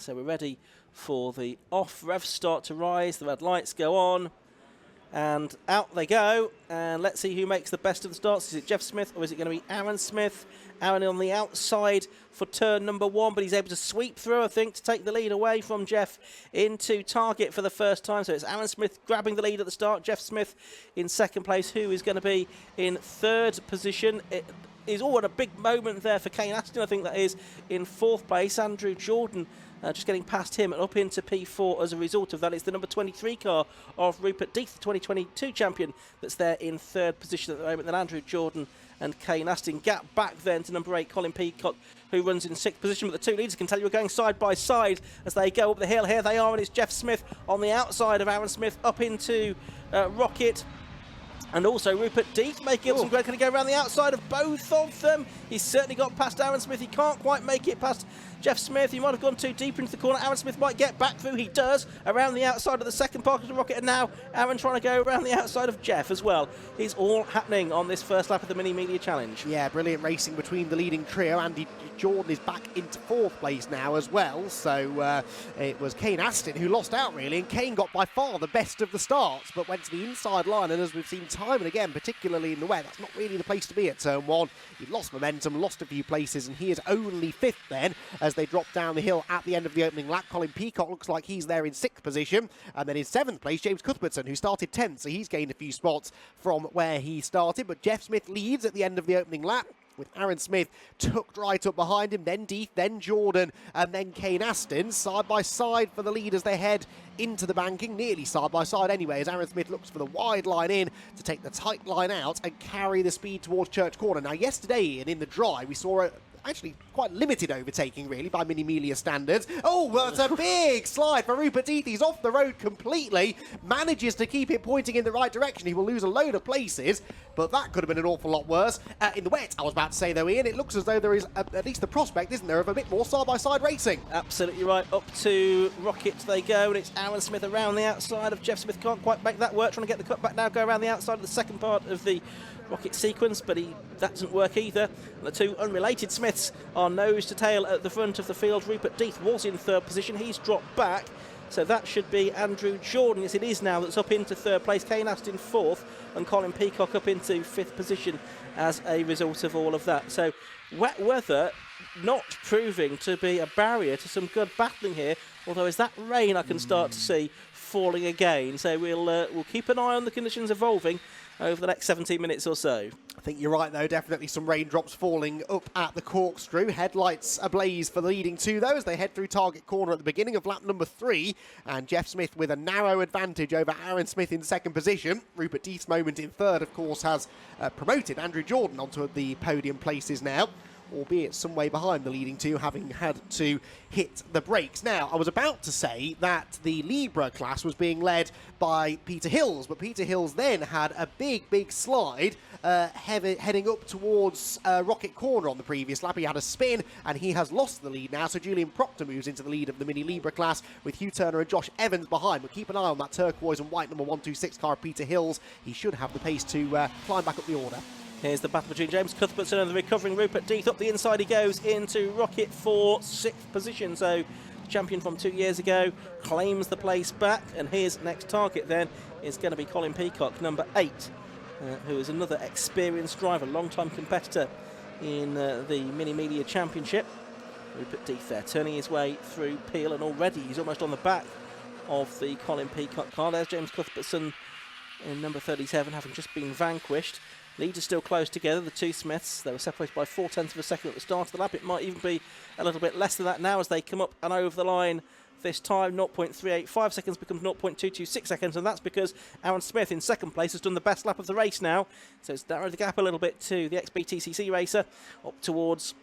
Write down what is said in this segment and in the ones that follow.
So we're ready for the off. Revs start to rise, the red lights go on, and out they go. And let's see who makes the best of the starts. Is it Jeff Smith or is it going to be Aaron Smith? Aaron on the outside for turn number 1, but he's able to sweep through, I think, to take the lead away from Jeff into target for the first time. So it's Aaron Smith grabbing the lead at the start. Jeff Smith in second place. Who is going to be in third position? It is all a big moment there for Kane Aston, I think that is, in fourth place. Andrew Jordan just getting past him and up into P4 as a result of that. It's the number 23 car of Rupert Death, the 2022 champion, that's there in third position at the moment. Then Andrew Jordan and Kane Aston gap back then to number 8, Colin Peacock, who runs in sixth position. But the two leaders can tell you are going side by side as they go up the hill. Here they are, and it's Jeff Smith on the outside of Aaron Smith up into Rocket. And also Rupert Death making up some ground. Can he go around the outside of both of them? He's certainly got past Aaron Smith. He can't quite make it past Jeff Smith. He might have gone too deep into the corner. Aaron Smith might get back through. He does, around the outside of the second part of the Rocket. And now Aaron trying to go around the outside of Jeff as well. It's all happening on this first lap of the Mini Miglia Challenge. Yeah, brilliant racing between the leading trio. Andy Jordan is back into fourth place now as well. So it was Kane Aston who lost out, really. And Kane got by far the best of the starts, but went to the inside line. And as we've seen time and again, particularly in the wet, that's not really the place to be at turn 1. He lost momentum, lost a few places, and he is only 5th then as they drop down the hill at the end of the opening lap. Colin Peacock looks like he's there in 6th position. And then in 7th place, James Cuthbertson, who started 10th, so he's gained a few spots from where he started. But Jeff Smith leads at the end of the opening lap, with Aaron Smith tucked right up behind him, then Death, then Jordan, and then Kane Aston, side by side for the lead as they head into the banking, nearly side by side anyway, as Aaron Smith looks for the wide line in to take the tight line out and carry the speed towards Church Corner. Now, yesterday, Ian, in the dry, we saw actually quite limited overtaking, really, by Mini Miglia standards. Oh, that's a big slide for Rupert Death. He's off the road completely, manages to keep it pointing in the right direction. He will lose a load of places, but that could have been an awful lot worse. In the wet, I was about to say, though, Ian, it looks as though there is at least the prospect, isn't there, of a bit more side-by-side racing. Absolutely right. Up to Rocket they go, and it's Aaron Smith around the outside of Jeff Smith. Can't quite make that work, trying to get the cut back now, go around the outside of the second part of the Rocket sequence, but that doesn't work either. And the two unrelated Smiths are nose to tail at the front of the field. Rupert Death was in third position. He's dropped back. So that should be Andrew Jordan, as it is now, that's up into third place. Kane Aston 4th, and Colin Peacock up into 5th position as a result of all of that. So wet weather not proving to be a barrier to some good battling here, although as that rain I can start to see falling again. So we'll keep an eye on the conditions evolving over the next 17 minutes or so. I think you're right, though. Definitely some raindrops falling up at the corkscrew. Headlights ablaze for the leading two, though, as they head through target corner at the beginning of lap number 3. And Jeff Smith with a narrow advantage over Aaron Smith in second position. Rupert Death's moment in third, of course, has promoted Andrew Jordan onto the podium places now, albeit some way behind the leading two, having had to hit the brakes. Now, I was about to say that the Libre class was being led by Peter Hills, but Peter Hills then had a big slide heading up towards Rocket Corner on the previous lap. He had a spin, and he has lost the lead now, so Julian Proctor moves into the lead of the Mini Libre class, with Hugh Turner and Josh Evans behind. But keep an eye on that turquoise and white number 126 car of Peter Hills. He should have the pace to climb back up the order. Here's the battle between James Cuthbertson and the recovering Rupert Death. Up the inside he goes into Rocket for 6th position. So champion from 2 years ago claims the place back. And his next target then is going to be Colin Peacock, number 8, who is another experienced driver, long-time competitor in the Mini Miglia Championship. Rupert Death there turning his way through Peel, and already he's almost on the back of the Colin Peacock car. There's James Cuthbertson in number 37, having just been vanquished. Leaders still close together, the two Smiths. They were separated by 0.4 of a second at the start of the lap. It might even be a little bit less than that now as they come up and over the line this time. 0.385 seconds becomes 0.226 seconds, and that's because Aaron Smith in second place has done the best lap of the race now. So it's narrowed the gap a little bit to the XBTCC racer. Up towards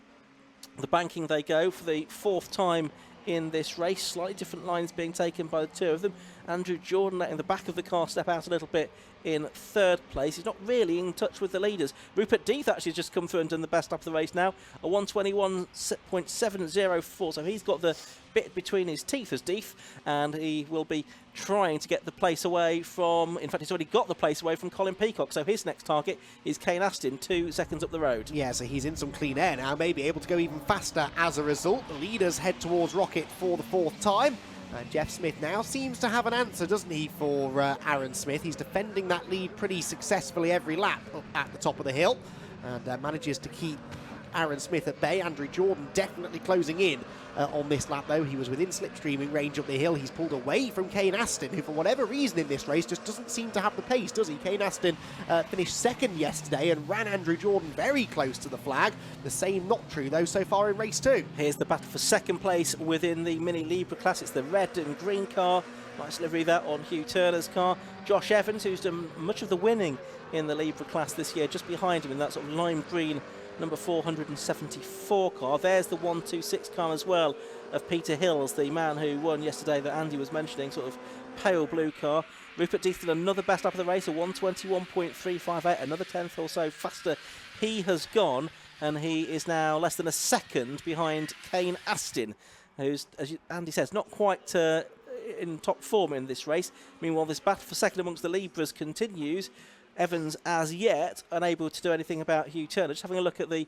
the banking they go for the 4th time in this race. Slightly different lines being taken by the two of them. Andrew Jordan letting the back of the car step out a little bit in 3rd place. He's not really in touch with the leaders. Rupert Death actually just come through and done the best lap of the race now, a 121.704, so he's got the bit between his teeth as Deeth, and he will be trying to get the place away from, in fact he's already got the place away from Colin Peacock, so his next target is Kane Astin, 2 seconds up the road. Yeah, so he's in some clean air now, maybe able to go even faster as a result. The leaders head towards Rocket for the 4th time. And Jeff Smith now seems to have an answer, doesn't he, for Aaron Smith. He's defending that lead pretty successfully every lap up at the top of the hill, and manages to keep Aaron Smith at bay. Andrew Jordan definitely closing in on this lap, though. He was within slipstreaming range up the hill. He's pulled away from Kane Astin, who for whatever reason in this race just doesn't seem to have the pace, does he? Kane Astin finished 2nd yesterday and ran Andrew Jordan very close to the flag. The same not true, though, so far in race 2. Here's the battle for 2nd place within the Mini Libre class. It's the red and green car. Nice livery that on Hugh Turner's car. Josh Evans, who's done much of the winning in the Libre class this year, just behind him in that sort of lime green number 474 car. There's the 126 car as well of Peter Hills, the man who won yesterday that Andy was mentioning, sort of pale blue car. Rupert Deeth did another best lap of the race, a 121.358, another 10th or so faster he has gone, and he is now less than a second behind Kane Astin, who's, as Andy says, not quite in top form in this race. Meanwhile, this battle for 2nd amongst the Libres continues. Evans, as yet, unable to do anything about Hugh Turner. Just having a look at the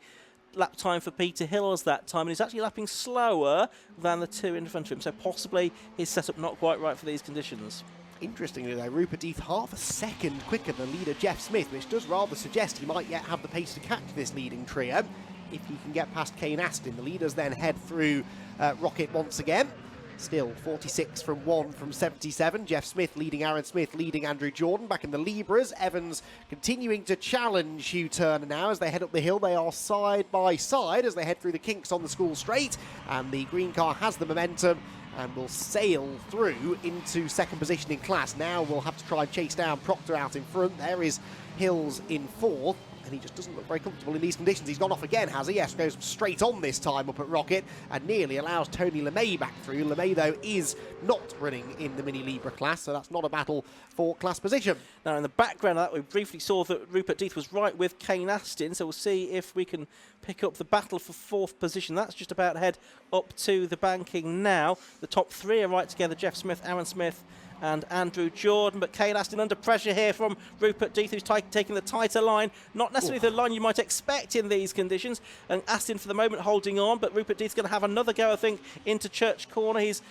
lap time for Peter Hills that time, and he's actually lapping slower than the 2 in front of him, so possibly his setup not quite right for these conditions. Interestingly, though, Rupert Deeth half a second quicker than leader Jeff Smith, which does rather suggest he might yet have the pace to catch this leading trio if he can get past Kane Astin. The leaders then head through Rocket once again. Still 46 from 1 from 77. Jeff Smith leading Aaron Smith, leading Andrew Jordan back in the Libres. Evans continuing to challenge Hugh Turner now as they head up the hill. They are side by side as they head through the kinks on the school straight. And the green car has the momentum and will sail through into 2nd position in class. Now we'll have to try and chase down Proctor out in front. There is Hills in 4th. And he just doesn't look very comfortable in these conditions. He's gone off again, has he? Yes, goes straight on this time up at Rocket and nearly allows Tony LeMay back through. LeMay, though, is not running in the Mini Libre class, so that's not a battle for class position. Now, in the background of that, we briefly saw that Rupert Deeth was right with Kane Astin, so we'll see if we can pick up the battle for 4th position. That's just about to head up to the banking now. The top 3 are right together, Jeff Smith, Aaron Smith and Andrew Jordan, but Kane Astin under pressure here from Rupert Deeth, who's taking the tighter line, not necessarily the line you might expect in these conditions, and Astin for the moment holding on, but Rupert Deeth's going to have another go, I think, into Church Corner. He's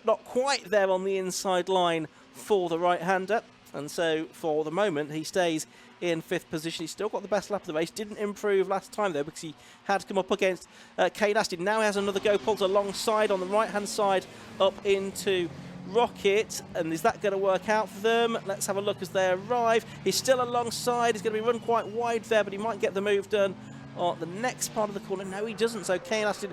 not quite there on the inside line for the right-hander, and so for the moment he stays in 5th position. He's still got the best lap of the race, didn't improve last time though because he had come up against Kane Astin. Now he has another go, pulls alongside on the right-hand side up into Rocket, and is that going to work out for them? Let's have a look as they arrive. He's still alongside. He's going to be run quite wide there, but he might get the move done on the next part of the corner. No, he doesn't. So Kane Astin,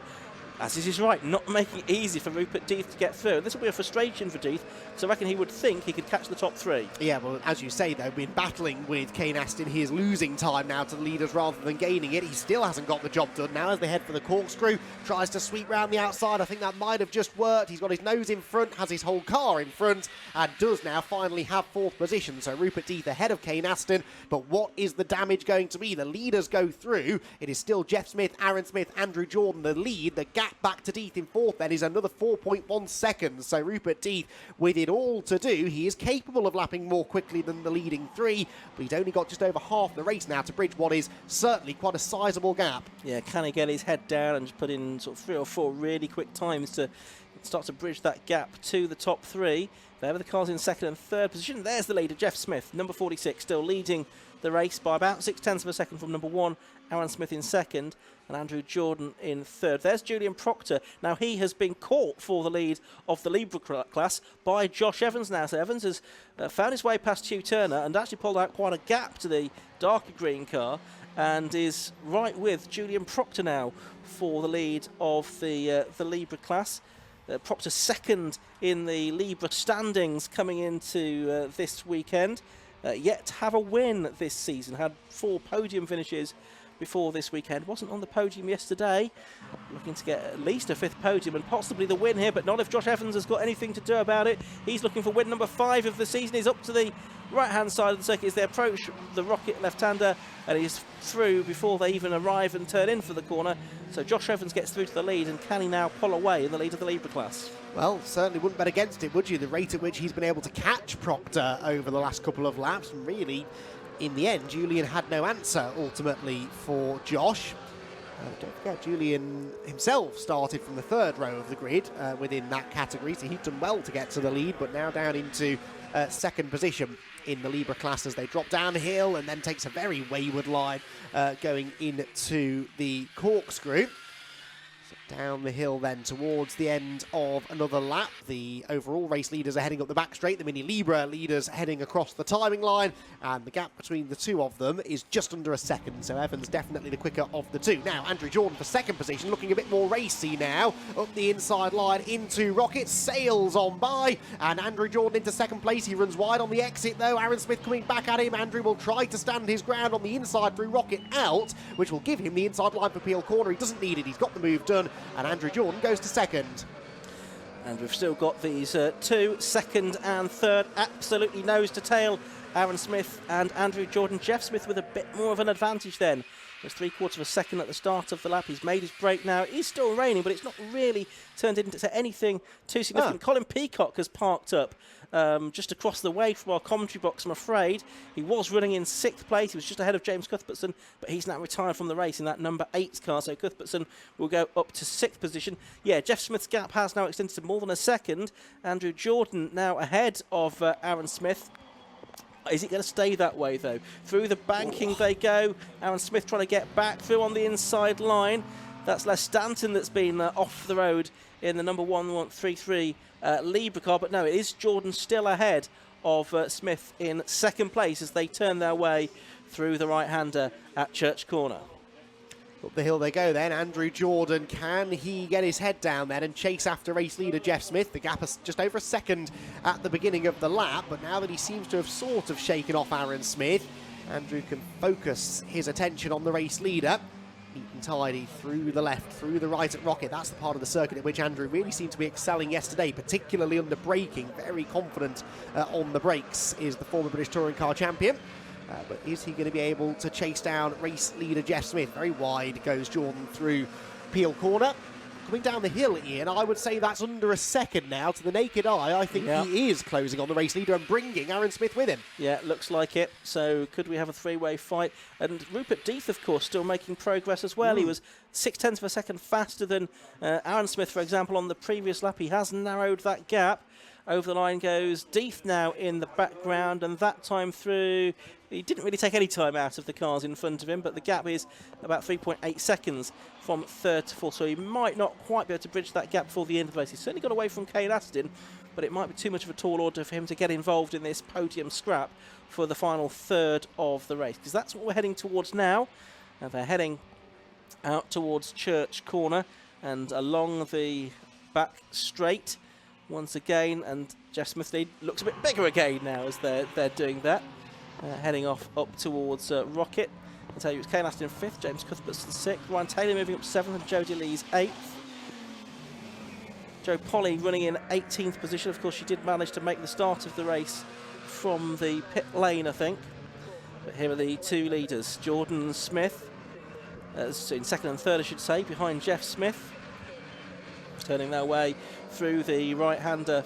as is right, not making it easy for Rupert Deeth to get through. This will be a frustration for Deeth, so I reckon he would think he could catch the top 3. Yeah, well, as you say, though, been battling with Kane Astin. He is losing time now to the leaders rather than gaining it. He still hasn't got the job done now as they head for the corkscrew. Tries to sweep round the outside. I think that might have just worked. He's got his nose in front, has his whole car in front, and does now finally have 4th position. So Rupert Deeth ahead of Kane Astin. But what is the damage going to be? The leaders go through. It is still Jeff Smith, Aaron Smith, Andrew Jordan, the lead. The gap back to Deeth in 4th then is another 4.1 seconds. So Rupert Deeth with it all to do. He is capable of lapping more quickly than the leading 3, but he's only got just over half the race now to bridge what is certainly quite a sizable gap. Yeah, can he get his head down and just put in sort of 3 or 4 really quick times to start to bridge that gap to the top 3? There are the cars in 2nd and 3rd position. There's the leader, Jeff Smith, number 46, still leading the race by about 0.6 of a second from number 1, Aaron Smith in 2nd, and Andrew Jordan in 3rd. There's Julian Proctor. Now he has been caught for the lead of the Libre class by Josh Evans now. So Evans has found his way past Hugh Turner and actually pulled out quite a gap to the darker green car and is right with Julian Proctor now for the lead of the Libre class. Proctor 2nd in the Libre standings coming into this weekend. Yet to have a win this season. Had 4 podium finishes before this weekend. Wasn't on the podium yesterday. Looking to get at least a 5th podium and possibly the win here, but not if Josh Evans has got anything to do about it. He's looking for win number 5 of the season. He's up to the right-hand side of the circuit as they approach the Rocket left-hander, and he's through before they even arrive and turn in for the corner. So Josh Evans gets through to the lead, and can he now pull away in the lead of the Libre class? Well, certainly wouldn't bet against it, would you? The rate at which he's been able to catch Proctor over the last couple of laps, and really, in the end, Julian had no answer ultimately for Josh. Don't forget, Julian himself started from the third row of the grid within that category, so he'd done well to get to the lead, but now down into second position in the Libre class as they drop downhill, and then takes a very wayward line going into the corkscrew. So down the hill then towards the end of another lap. The overall race leaders are heading up the back straight, the Mini Libre leaders heading across the timing line, and the gap between the two of them is just under a second, so Evans definitely the quicker of the two. Now Andrew Jordan for second position, looking a bit more racy now, up the inside line into Rocket, sails on by, and Andrew Jordan into second place. He runs wide on the exit though, Aaron Smith coming back at him. Andrew will try to stand his ground on the inside through Rocket out, which will give him the inside line for Peel Corner. He doesn't need it, he's got the move done, and Andrew Jordan goes to second. And we've still got these two, second and third, absolutely nose to tail. Aaron Smith and Andrew Jordan. Jeff Smith with a bit more of an advantage then. There's 3/4 of a second at the start of the lap. He's made his break now. It is still raining, but it's not really turned into anything too significant. Colin Peacock has parked up just across the way from our commentary box, I'm afraid. He was running in 6th place. He was just ahead of James Cuthbertson, but he's now retired from the race in that number 8 car. So Cuthbertson will go up to 6th position. Yeah, Jeff Smith's gap has now extended to more than a second. Andrew Jordan now ahead of Aaron Smith. Is it going to stay that way, though? Through the banking they go. Aaron Smith trying to get back through on the inside line. That's Les Stanton that's been off the road in the number 1133 Libre car. But no, it is Jordan still ahead of Smith in second place as they turn their way through the right-hander at Church Corner. Up the hill they go then. Andrew Jordan, can he get his head down then and chase after race leader Jeff Smith? The gap is just over a second at the beginning of the lap, but now that he seems to have sort of shaken off Aaron Smith, Andrew can focus his attention on the race leader. Neat and tidy through the left, through the right at Rocket. That's the part of the circuit at which Andrew really seemed to be excelling yesterday, particularly under braking. Very confident on the brakes is the former British Touring Car Champion. But is he going to be able to chase down race leader Jeff Smith? Very wide goes Jordan through Peel Corner. Coming down the hill, Ian, I would say that's under a second now. To the naked eye, I think he is closing on the race leader and bringing Aaron Smith with him. Yeah, looks like it. So could we have a three-way fight? And Rupert Death, of course, still making progress as well. He was 0.6 of a second faster than Aaron Smith, for example, on the previous lap. He has narrowed that gap. Over the line goes Death now in the background, and that time through, he didn't really take any time out of the cars in front of him, but the gap is about 3.8 seconds from third to fourth, so he might not quite be able to bridge that gap before the end of the race. He's certainly got away from Kane Aston, but it might be too much of a tall order for him to get involved in this podium scrap for the final third of the race, because that's what we're heading towards now. And they're heading out towards Church Corner and along the back straight once again, and Jeff Smith looks a bit bigger again now as they're doing that. Heading off up towards Rocket. I'll tell you, it's Kane Aston 5th, James Cuthbertson 6th, Ryan Taylor moving up 7th, and Jodie Lee's 8th. Joe Polly running in 18th position. Of course, she did manage to make the start of the race from the pit lane, I think. But here are the two leaders, Jordan and Smith, in second and third, I should say, behind Jeff Smith. Turning their way through the right-hander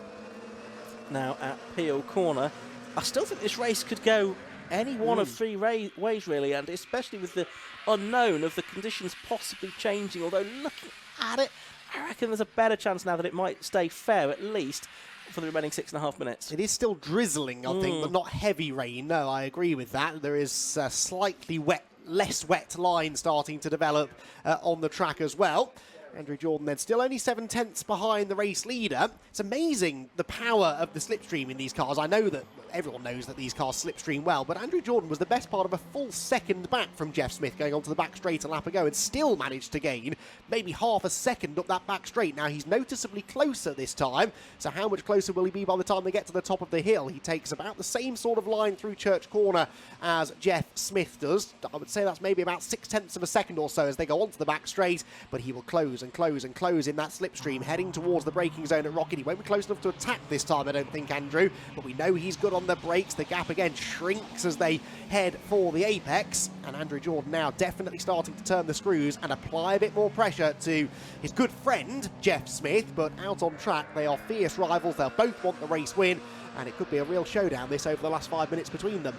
now at Peel Corner. I still think this race could go any one of three ways, really, and especially with the unknown of the conditions possibly changing. Although looking at it, I reckon there's a better chance now that it might stay fair, at least for the remaining 6.5 minutes. It is still drizzling, I think, but not heavy rain. No, I agree with that. There is a slightly less wet line starting to develop on the track as well. Andrew Jordan then still only 7/10 behind the race leader. It's amazing the power of the slipstream in these cars. I know that everyone knows that these cars slipstream well, but Andrew Jordan was the best part of a full second back from Jeff Smith going onto the back straight a lap ago and still managed to gain maybe half a second up that back straight. Now he's noticeably closer this time, so how much closer will he be by the time they get to the top of the hill? He takes about the same sort of line through Church Corner as Jeff Smith does. I would say that's maybe about 0.6 of a second or so as they go onto the back straight, but he will close and close and close in that slipstream heading towards the braking zone at Rocket. He won't be close enough to attack this time, I don't think, Andrew, but we know he's good on on the brakes. The gap again shrinks as they head for the apex. And Andrew Jordan now definitely starting to turn the screws and apply a bit more pressure to his good friend, Jeff Smith. But out on track, they are fierce rivals. They'll both want the race win. And it could be a real showdown, this, over the last 5 minutes between them.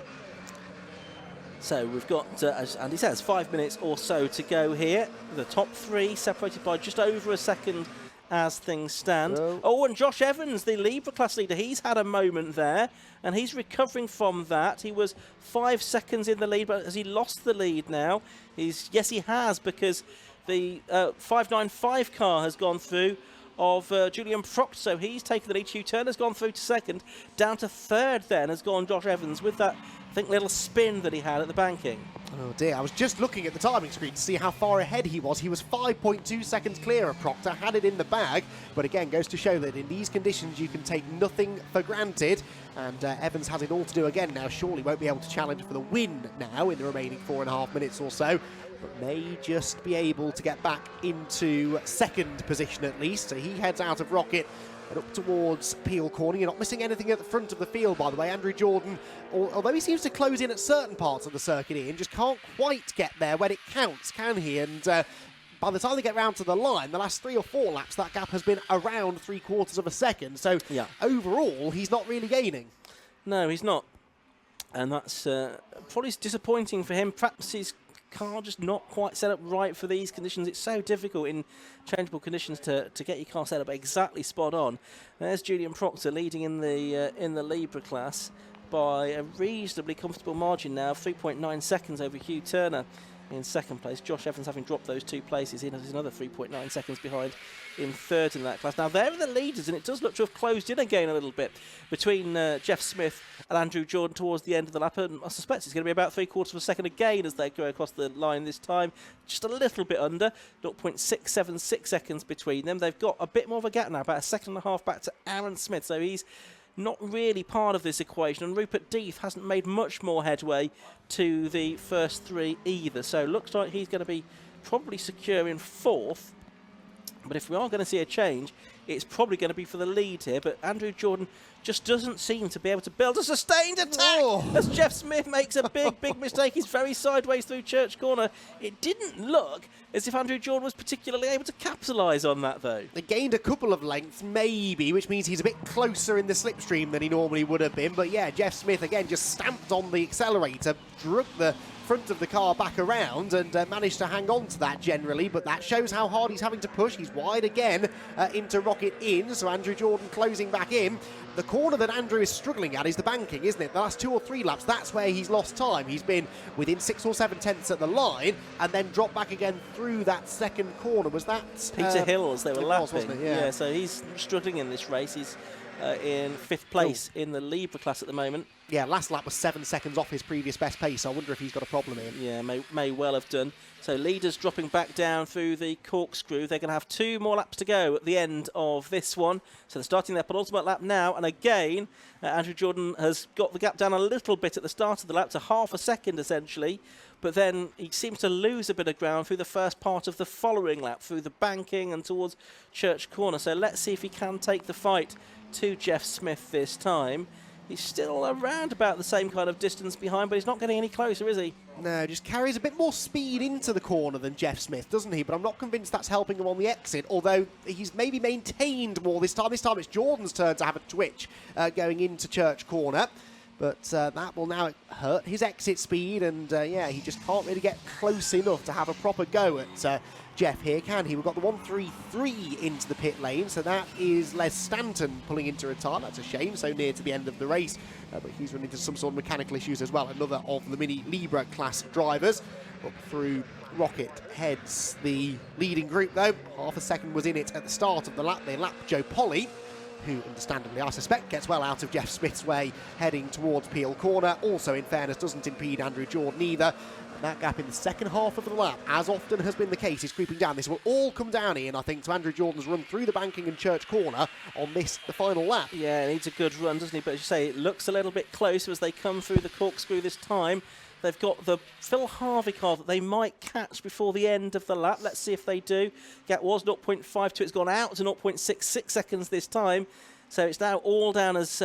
So we've got, as Andy says, 5 minutes or so to go here. The top three separated by just over a second as things stand. Oh, and Josh Evans, the Libre class leader, he's had a moment there, and he's recovering from that. He was 5 seconds in the lead, but has he lost the lead now? Yes, he has, because the 595 car has gone through of Julian Proctor, so he's taken the lead. Hugh Turner's gone through to second. Down to third then has gone Josh Evans with that, I think, little spin that he had at the banking. Oh dear, I was just looking at the timing screen to see how far ahead he was. He was 5.2 seconds clear of Proctor, had it in the bag, but again, goes to show that in these conditions you can take nothing for granted, and Evans has it all to do again now. Surely won't be able to challenge for the win now in the remaining 4.5 minutes or so, but may just be able to get back into second position at least. So he heads out of Rocket and up towards Peel Corner. You're not missing anything at the front of the field, by the way. Andrew Jordan, although he seems to close in at certain parts of the circuit, Ian, just can't quite get there when it counts, can he? And by the time they get round to the line, the last 3 or 4 laps, that gap has been around 3/4 of a second. So yeah, overall, he's not really gaining. No, he's not. And that's probably disappointing for him. Perhaps his car just not quite set up right for these conditions. It's so difficult in changeable conditions to get your car set up exactly spot on. There's Julian Proctor leading in the Libre class by a reasonably comfortable margin now, 3.9 seconds over Hugh Turner in second place. Josh Evans, having dropped those 2 places, in is another 3.9 seconds behind in third in that class. Now, they're the leaders, and it does look to have closed in again a little bit between Jeff Smith and Andrew Jordan towards the end of the lap, and I suspect it's going to be about 3/4 of a second again as they go across the line this time. Just a little bit under, 0.676 seconds between them. They've got a bit more of a gap now, about 1.5 seconds back to Aaron Smith, so he's not really part of this equation, and Rupert Deeth hasn't made much more headway to the first 3 either, so looks like he's going to be probably secure in 4th. But if we are going to see a change, it's probably going to be for the lead here. But Andrew Jordan just doesn't seem to be able to build a sustained attack as Jeff Smith makes a big mistake. He's very sideways through Church Corner. It didn't look as if Andrew Jordan was particularly able to capitalise on that, though. They gained a couple of lengths, maybe, which means he's a bit closer in the slipstream than he normally would have been. But yeah, Jeff Smith, again, just stamped on the accelerator, drew the front of the car back around and managed to hang on to that generally, but that shows how hard he's having to push. He's wide again into Rocket in, so Andrew Jordan closing back in. The corner that Andrew is struggling at is the banking, isn't it? The last 2 or 3 laps, that's where he's lost time. He's been within 6 or 7 tenths at the line and then dropped back again through that second corner. Was that Peter Hill as they were lapping? wasn't it? Yeah, so he's struggling in this race. He's in 5th place in the Libre class at the moment. Yeah, last lap was 7 seconds off his previous best pace. I wonder if he's got a problem here. Yeah, may well have done. So leaders dropping back down through the corkscrew. They're going to have 2 more laps to go at the end of this one. So they're starting their penultimate lap now. And again, Andrew Jordan has got the gap down a little bit at the start of the lap to 0.5 seconds essentially. But then he seems to lose a bit of ground through the first part of the following lap, through the banking and towards Church Corner. So let's see if he can take the fight to Jeff Smith this time. He's still around about the same kind of distance behind, but he's not getting any closer, is he? No, just carries a bit more speed into the corner than Jeff Smith, doesn't he? But I'm not convinced that's helping him on the exit, although he's maybe maintained more this time. This time it's Jordan's turn to have a twitch going into Church Corner. But that will now hurt his exit speed, and yeah, he just can't really get close enough to have a proper go at Jeff here, can he? We've got the 133 into the pit lane, so that is Les Stanton pulling into retire. That's a shame, so near to the end of the race, but he's run into some sort of mechanical issues as well. Another of the Mini Libre class drivers. Up through Rocket heads the leading group, though. 0.5 second was in it at the start of the lap. They lapped Joe Polly, who understandably, I suspect, gets well out of Jeff Smith's way heading towards Peel Corner. Also, in fairness, doesn't impede Andrew Jordan either. And that gap in the second half of the lap, as often has been the case, is creeping down. This will all come down, Ian, I think, to Andrew Jordan's run through the banking and Church Corner on this, the final lap. Yeah, he needs a good run, doesn't he? But as you say, it looks a little bit closer as they come through the corkscrew this time. They've got the Phil Harvey car that they might catch before the end of the lap. Let's see if they do. Gap was 0.52. It's gone out to 0.66 seconds this time. So it's now all down as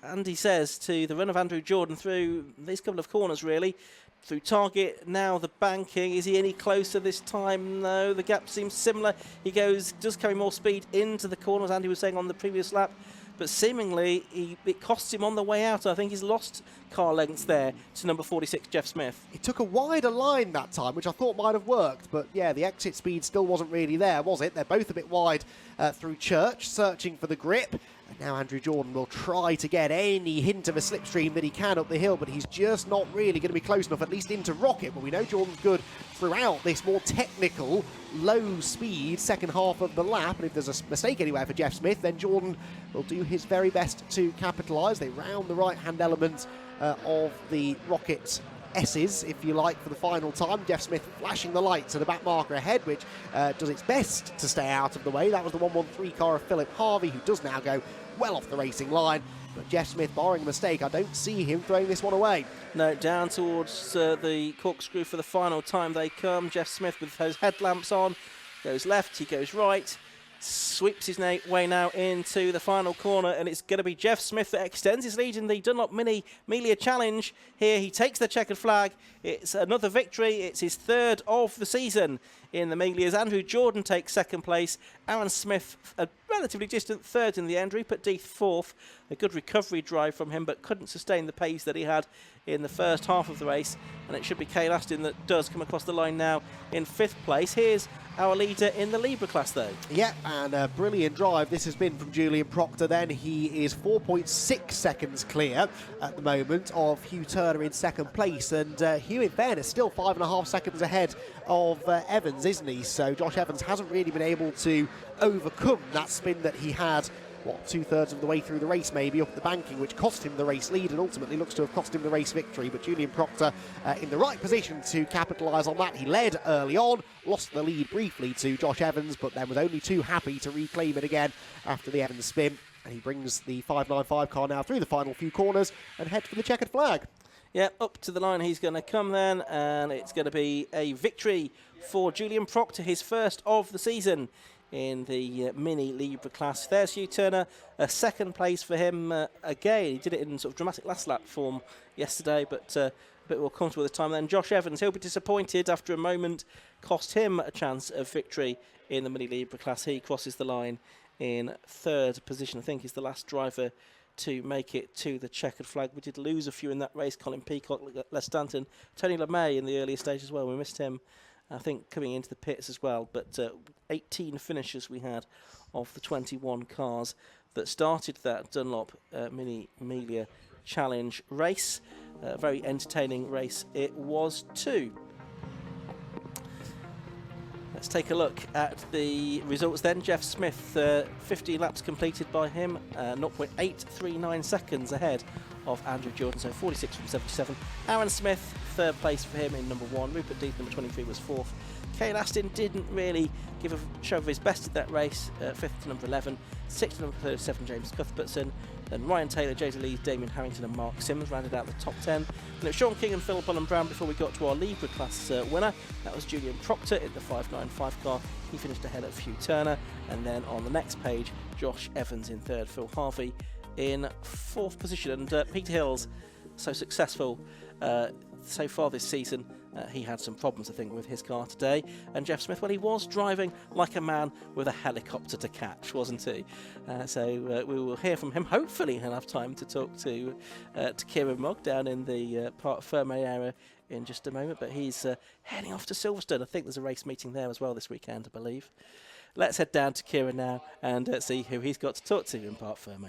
Andy says to the run of Andrew Jordan through these couple of corners, really. Through target, now the banking. Is he any closer this time? No, the gap seems similar. He does carry more speed into the corner, as Andy was saying on the previous lap. But seemingly, it costs him on the way out. I think he's lost car lengths there to number 46, Jeff Smith. He took a wider line that time, which I thought might have worked. But yeah, the exit speed still wasn't really there, was it? They're both a bit wide through Church, searching for the grip. And now Andrew Jordan will try to get any hint of a slipstream that he can up the hill, but he's just not really going to be close enough, at least into Rocket. But we know Jordan's good throughout this more technical, low-speed second half of the lap. And if there's a mistake anywhere for Jeff Smith, then Jordan will do his very best to capitalise. They round the right-hand element of the Rocket S's, if you like, for the final time. Jeff Smith flashing the lights at the back marker ahead, which does its best to stay out of the way. That was the 113 car of Philip Harvey, who does now go well off the racing line. But Jeff Smith, barring a mistake, I don't see him throwing this one away. No, down towards the corkscrew for the final time they come. Jeff Smith with those headlamps on, goes left, he goes right, sweeps his way now into the final corner, and it's going to be Jeff Smith that extends his lead in the Dunlop Mini Miglia Challenge. Here he takes the checkered flag. It's another victory. It's his third of the season in the Miglias. Andrew Jordan takes second place. Aaron Smith, a relatively distant third in the end. Rupert Death fourth. A good recovery drive from him, but couldn't sustain the pace that he had in the first half of the race. And it should be Kane Aston that does come across the line now in fifth place. Here's our leader in the Libre class, though. Yeah, and a brilliant drive this has been from Julian Proctor then. He is 4.6 seconds clear at the moment of Hugh Turner in second place, and Hugh, in fairness, still 5.5 seconds ahead of Evans, isn't he? So Josh Evans hasn't really been able to overcome that spin that he had, what, 2/3 of the way through the race maybe up at the banking, which cost him the race lead and ultimately looks to have cost him the race victory. But Julian Proctor in the right position to capitalise on that. He led early on, lost the lead briefly to Josh Evans, but then was only too happy to reclaim it again after the Evans spin. And he brings the 595 car now through the final few corners and heads for the checkered flag. Yeah, up to the line he's going to come then, and it's going to be a victory for Julian Proctor, his first of the season in the Mini Libre class. There's Hugh Turner, a second place for him again. He did it in sort of dramatic last lap form yesterday, but a bit more comfortable this time. Then Josh Evans, he'll be disappointed after a moment, cost him a chance of victory in the Mini Libre class. He crosses the line in third position. I think he's the last driver to make it to the checkered flag. We did lose a few in that race. Colin Peacock, Les Stanton, Tony LeMay in the earlier stage as well. We missed him, I think, coming into the pits as well. But 18 finishes we had of the 21 cars that started that Dunlop Mini Miglia Challenge race. A very entertaining race it was too. Let's take a look at the results then. Jeff Smith, 15 laps completed by him, 0.839 seconds ahead of Andrew Jordan, so 46 from 77. Aaron Smith, third place for him in number 1. Rupert Death, number 23, was fourth. Kane Aston didn't really give a show of his best at that race, fifth to number 11. Sixth to number 37, James Cuthbertson. Then Ryan Taylor, Jay Lee, Damien Harrington and Mark Simmons rounded out the top 10. And it was Sean King and Philip Bonham Brown before we got to our Libre class winner. That was Julian Proctor in the 595 car. He finished ahead of Hugh Turner. And then on the next page, Josh Evans in third, Phil Harvey in fourth position. And Peter Hills, so successful so far this season. He had some problems, I think, with his car today. And Jeff Smith, well, he was driving like a man with a helicopter to catch, wasn't he? So we will hear from him. Hopefully he'll have time to talk to Kieran Mogg down in the Parc Fermé area in just a moment. But he's heading off to Silverstone. I think there's a race meeting there as well this weekend, I believe. Let's head down to Kieran now and see who he's got to talk to in Parc Fermé.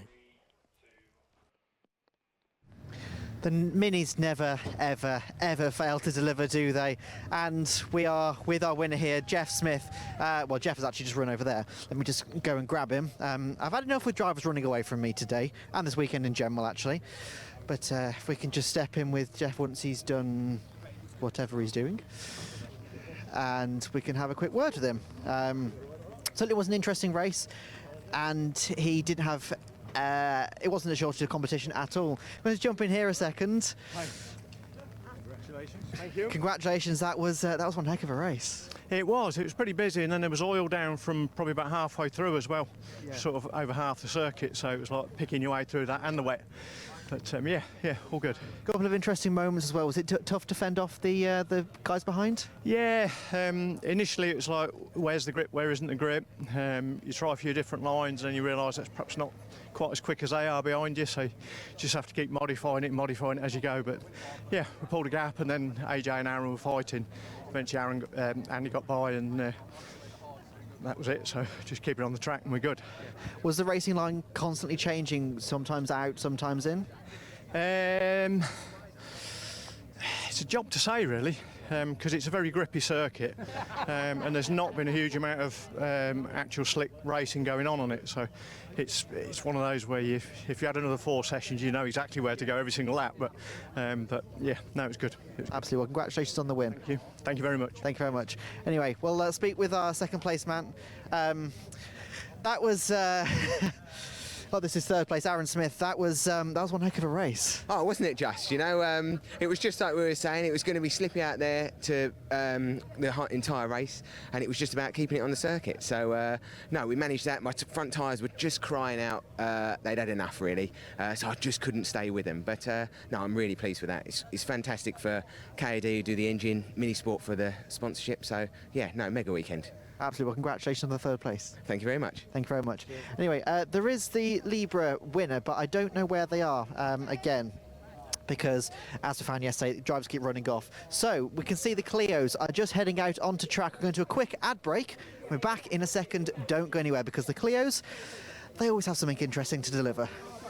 The Minis never, ever, ever fail to deliver, do they? And we are with our winner here, Jeff Smith. Well, Jeff has actually just run over there. Let me just go and grab him. I've had enough with drivers running away from me today, and this weekend in general, actually. But if we can just step in with Jeff once he's done whatever he's doing, and we can have a quick word with him. Certainly was an interesting race, and he didn't have... it wasn't a shortage of competition at all. Let's jump in here a second. Hi. Congratulations. Thank you. Congratulations. That was one heck of a race. It was pretty busy, and then there was oil down from probably about halfway through as well, sort of over half the circuit, so it was like picking your way through that and the wet. But yeah, all good. Couple of interesting moments as well. Was it tough to fend off the guys behind? Yeah, initially it was like, where's the grip, where isn't the grip? You try a few different lines and you realise that's perhaps not quite as quick as they are behind you, so you just have to keep modifying it as you go. But yeah, we pulled a gap, and then AJ and Aaron were fighting. Eventually Andy got by, and that was it. So just keep it on the track and we're good. Was the racing line constantly changing, sometimes out, sometimes in? It's a job to say, really, because it's a very grippy circuit, and there's not been a huge amount of actual slick racing going on it. So it's one of those where if you had another 4 sessions, you know exactly where to go every single lap. But yeah, no, it was good. Absolutely. Well, congratulations on the win. Thank you very much. Thank you very much. Anyway, we'll speak with our second place man. That was. Oh, this is third place, Aaron Smith. That was one heck of a race. Oh, wasn't it just? You know, it was just like we were saying. It was going to be slippy out there to the entire race, and it was just about keeping it on the circuit. So no, we managed that. My front tyres were just crying out. They'd had enough, really. So I just couldn't stay with them. But no, I'm really pleased with that. It's fantastic for KAD who do the engine, Mini Sport for the sponsorship. So yeah, no, mega weekend. Absolutely. Well, congratulations on the third place. Thank you very much. Thank you very much. Anyway, there is the Libre winner, but I don't know where they are again, because as we found yesterday, drivers keep running off. So we can see the Clios are just heading out onto track. We're going to a quick ad break. We're back in a second. Don't go anywhere, because the Clios, they always have something interesting to deliver.